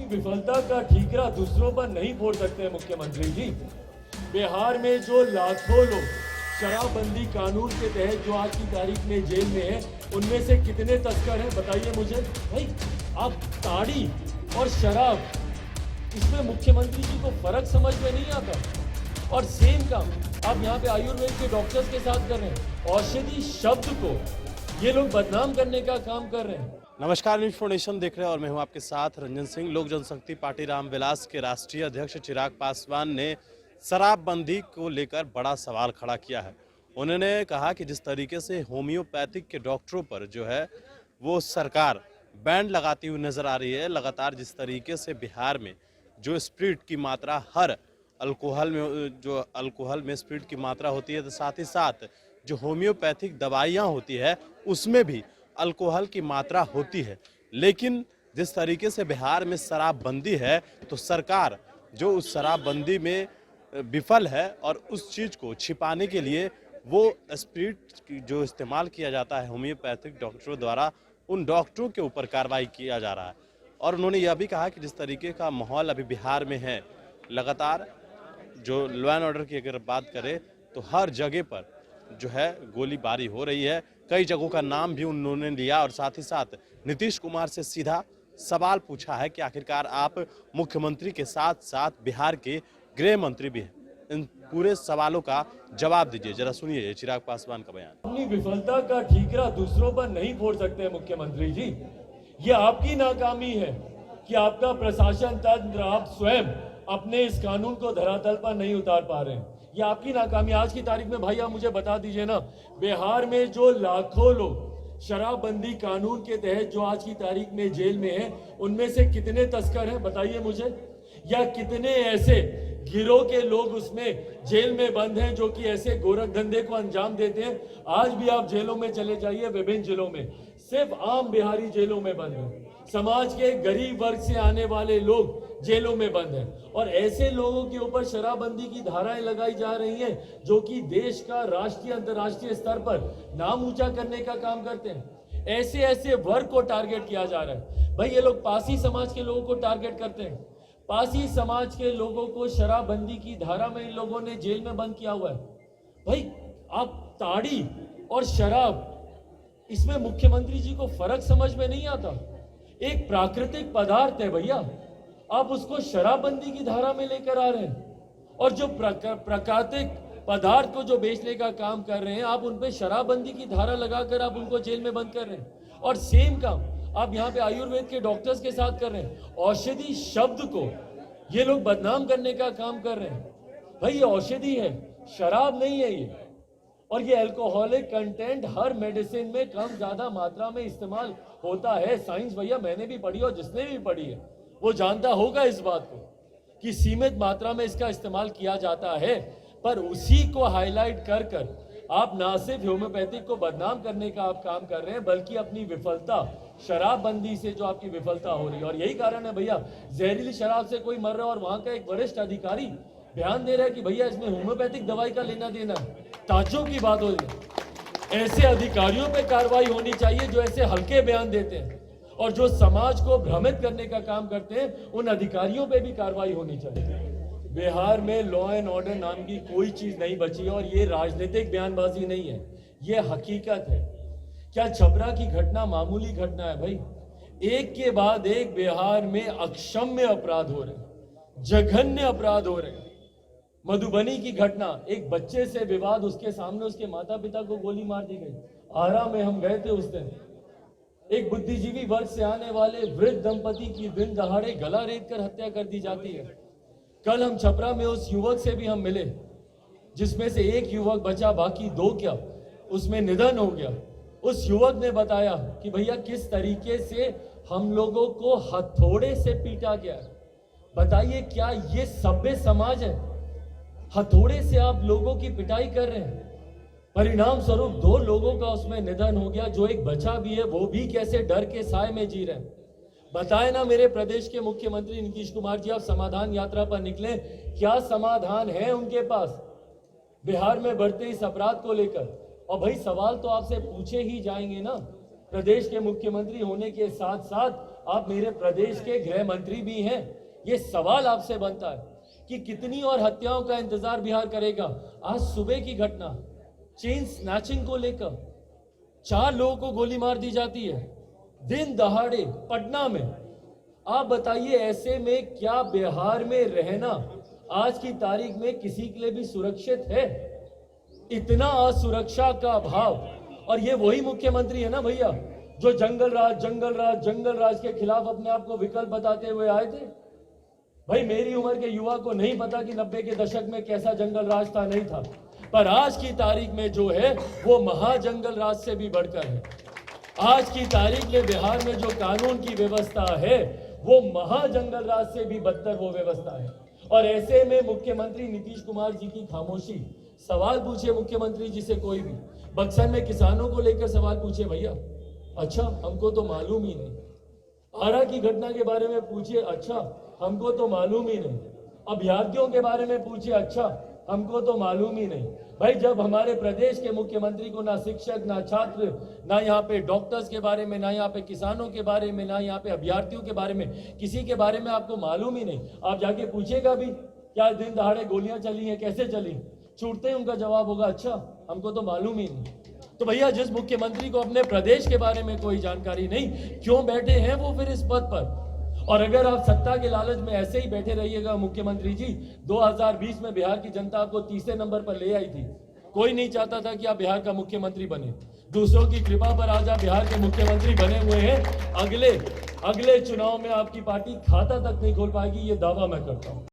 विफलता का ठीकरा दूसरों पर नहीं फोड़ सकते मुख्यमंत्री जी। बिहार में जो लाखों लोग शराबबंदी कानून के तहत जो आज की तारीख में जेल में है, उनमें से कितने तस्कर हैं बताइए मुझे। भाई आप ताड़ी और शराब, इसमें मुख्यमंत्री जी को फर्क समझ में नहीं आता। और सेम काम आप यहाँ पे आयुर्वेद के डॉक्टर्स के साथ कर रहे हैं। औषधि शब्द को ये लोग बदनाम करने का काम कर रहे हैं। नमस्कार, न्यूज फाउंडेशन देख रहे हैं और मैं हूं आपके साथ रंजन सिंह। लोक जनशक्ति पार्टी रामविलास के राष्ट्रीय अध्यक्ष चिराग पासवान ने शराबबंदी को लेकर बड़ा सवाल खड़ा किया है। उन्होंने कहा कि जिस तरीके से होम्योपैथिक के डॉक्टरों पर जो है वो सरकार बैन लगाती हुई नजर आ रही है, लगातार जिस तरीके से बिहार में जो स्प्रिट की मात्रा हर अल्कोहल में स्प्रिट की मात्रा होती है, तो साथ ही साथ जो होम्योपैथिक दवाइयाँ होती है उसमें भी अल्कोहल की मात्रा होती है। लेकिन जिस तरीके से बिहार में शराबबंदी है तो सरकार जो उस शराबबंदी में विफल है और उस चीज़ को छिपाने के लिए वो स्प्रिट जो इस्तेमाल किया जाता है होम्योपैथिक डॉक्टरों द्वारा, उन डॉक्टरों के ऊपर कार्रवाई किया जा रहा है। और उन्होंने यह भी कहा कि जिस तरीके का माहौल अभी बिहार में है, लगातार जो लॉ एंड ऑर्डर की अगर बात करें तो हर जगह पर जो है गोलीबारी हो रही है। कई जगहों का नाम भी उन्होंने लिया और साथ ही साथ नीतीश कुमार से सीधा सवाल पूछा है कि आखिरकार आप मुख्यमंत्री के साथ साथ बिहार के गृह मंत्री भी हैं, इन पूरे सवालों का जवाब दीजिए। जरा सुनिए चिराग पासवान का बयान। अपनी विफलता का ठीकरा दूसरों पर नहीं फोड़ सकते मुख्यमंत्री जी। ये आपकी नाकामी है कि आपका प्रशासन तंत्र, आप स्वयं अपने इस कानून को धरातल पर नहीं उतार पा रहे हैं। ये आपकी नाकामी। आज की तारीख में भाई आप मुझे बता दीजिए ना, बिहार में जो लाखों लोग शराबबंदी कानून के तहत जो आज की तारीख में जेल में हैं, उनमें से कितने तस्कर हैं बताइए मुझे। या कितने ऐसे गिरोह के लोग उसमें जेल में बंद हैं जो कि ऐसे गोरख धंधे को अंजाम देते हैं। आज भी आप जेलों में चले जाइए, विभिन्न जिलों में सिर्फ आम बिहारी जेलों में बंद हैं। समाज के गरीब वर्ग से आने वाले लोग जेलों में बंद हैं और ऐसे लोगों के ऊपर शराबबंदी की धाराएं लगाई जा रही हैं जो कि देश का राष्ट्रीय अंतर्राष्ट्रीय स्तर पर नाम ऊंचा करने का काम करते हैं। ऐसे ऐसे वर्ग को टारगेट किया जा रहा है। भाई ये लोग पासी समाज के लोगों को टारगेट करते हैं। पासी समाज के लोगों को शराबबंदी की धारा में इन लोगों ने जेल में बंद किया हुआ है। भाई आप ताड़ी और शराब, इसमें मुख्यमंत्री जी को फर्क समझ में नहीं आता। एक प्राकृतिक पदार्थ है भैया, आप उसको शराबबंदी की धारा में लेकर आ रहे हैं। और जो प्राकृतिक पदार्थ को जो बेचने का काम कर रहे हैं, आप उन पे शराबबंदी की धारा लगाकर आप उनको जेल में बंद कर रहे हैं। और सेम काम आप यहाँ पे आयुर्वेद के डॉक्टर्स के साथ कर रहे हैं। औषधि शब्द को ये लोग बदनाम करने का काम कर रहे हैं। भाई ये औषधि है, शराब नहीं है ये। और ये अल्कोहलिक कंटेंट हर मेडिसिन में कम ज्यादा मात्रा में इस्तेमाल होता है। साइंस भैया मैंने भी पढ़ी और जिसने भी पढ़ी है वो जानता होगा इस बात को कि सीमित मात्रा में इसका इस्तेमाल किया जाता है। पर उसी को हाईलाइट कर कर आप ना सिर्फ होम्योपैथिक को बदनाम करने का आप काम कर रहे हैं, बल्कि अपनी विफलता शराबबंदी से जो आपकी विफलता हो रही है। और यही कारण है भैया, जहरीली शराब से कोई मर रहा है और वहां का एक वरिष्ठ अधिकारी बयान दे रहा है कि भैया इसमें होम्योपैथिक दवाई का लेना देना है। ताज्जुब की बात हो रही है। ऐसे अधिकारियों पे कार्रवाई होनी चाहिए जो ऐसे हल्के बयान देते हैं और जो समाज को भ्रमित करने का काम करते हैं, उन अधिकारियों पे भी कार्रवाई होनी चाहिए। बिहार में लॉ एंड ऑर्डर नाम की कोई चीज नहीं बची है और ये राजनीतिक बयानबाजी नहीं है, ये हकीकत है। क्या छपरा की घटना मामूली घटना है भाई? एक के बाद एक बिहार में अक्षम्य अपराध हो रहे हैं, जघन्य अपराध हो रहे हैं। मधुबनी की घटना, एक बच्चे से विवाद, उसके सामने उसके माता पिता को गोली मार दी गई। आरा में हम गए थे उस दिन, एक बुद्धिजीवी वर्ग से आने वाले वृद्ध दंपति की दिन दहाड़े गला रेत कर हत्या कर दी जाती है। कल हम छपरा में उस युवक से भी हम मिले जिसमें से एक युवक बचा, बाकी दो क्या उसमें निधन हो गया। उस युवक ने बताया कि भैया किस तरीके से हम लोगों को हथौड़े से पीटा गया। बताइए क्या ये सभ्य समाज है? हथौड़े से आप लोगों की पिटाई कर रहे हैं। परिणाम स्वरूप 2 लोगों का उसमें निधन हो गया। जो एक बचा भी है वो भी कैसे डर के साए में जी रहे हैं। बताए ना मेरे प्रदेश के मुख्यमंत्री नीतीश कुमार जी, आप समाधान यात्रा पर निकले, क्या समाधान है उनके पास बिहार में बढ़ते इस अपराध को लेकर? और भाई सवाल तो आपसे पूछे ही जाएंगे ना। प्रदेश के मुख्यमंत्री होने के साथ साथ आप मेरे प्रदेश के गृह मंत्री भी हैं। ये सवाल आपसे बनता है कि कितनी और हत्याओं का इंतजार बिहार करेगा। आज सुबह की घटना चेन स्नैचिंग को लेकर 4 लोगों को गोली मार दी जाती है दिन दहाड़े पटना में। आप बताइए ऐसे में क्या बिहार में रहना आज की तारीख में किसी के लिए भी सुरक्षित है? इतना असुरक्षा का अभाव। और ये वही मुख्यमंत्री है ना भैया जो जंगल राज के खिलाफ अपने आप को विकल्प बताते हुए आए थे। भाई मेरी उम्र के युवा को नहीं पता कि 90 के दशक में कैसा जंगल राज था, नहीं था, पर आज की तारीख में जो है वो महाजंगल राज से भी बढ़कर है। आज की तारीख में बिहार में जो कानून की व्यवस्था है वो महाजंगल राज से भी बदतर वो व्यवस्था है। और ऐसे में मुख्यमंत्री नीतीश कुमार जी की खामोशी। सवाल पूछे मुख्यमंत्री जी से कोई भी, बक्सर में किसानों को लेकर सवाल पूछे भैया, अच्छा हमको तो मालूम ही नहीं। आरा की घटना के बारे में पूछिए, अच्छा हमको तो मालूम ही नहीं। अभ्यर्थियों के बारे में पूछिए, अच्छा हमको तो मालूम ही नहीं। भाई जब हमारे प्रदेश के मुख्यमंत्री को ना शिक्षक, ना छात्र, ना यहाँ पे डॉक्टर्स के बारे में, ना यहाँ पे किसानों के बारे में, ना यहाँ पे अभ्यर्थियों के बारे में, किसी के बारे में आपको मालूम ही नहीं, आप जाके पूछिएगा भी क्या दिन दहाड़े गोलियां चली हैं, कैसे चली, छूटते ही उनका जवाब होगा अच्छा हमको तो मालूम ही नहीं। तो भैया जिस मुख्यमंत्री को अपने प्रदेश के बारे में कोई जानकारी नहीं, क्यों बैठे हैं वो फिर इस पद पर? और अगर आप सत्ता के लालच में ऐसे ही बैठे रहिएगा मुख्यमंत्री जी, 2020 में बिहार की जनता आपको तीसरे नंबर पर ले आई थी। कोई नहीं चाहता था कि आप बिहार का मुख्यमंत्री बने। दूसरों की कृपा पर आज आप बिहार के मुख्यमंत्री बने हुए हैं। अगले चुनाव में आपकी पार्टी खाता तक नहीं खोल पाएगी, ये दावा मैं करता हूं।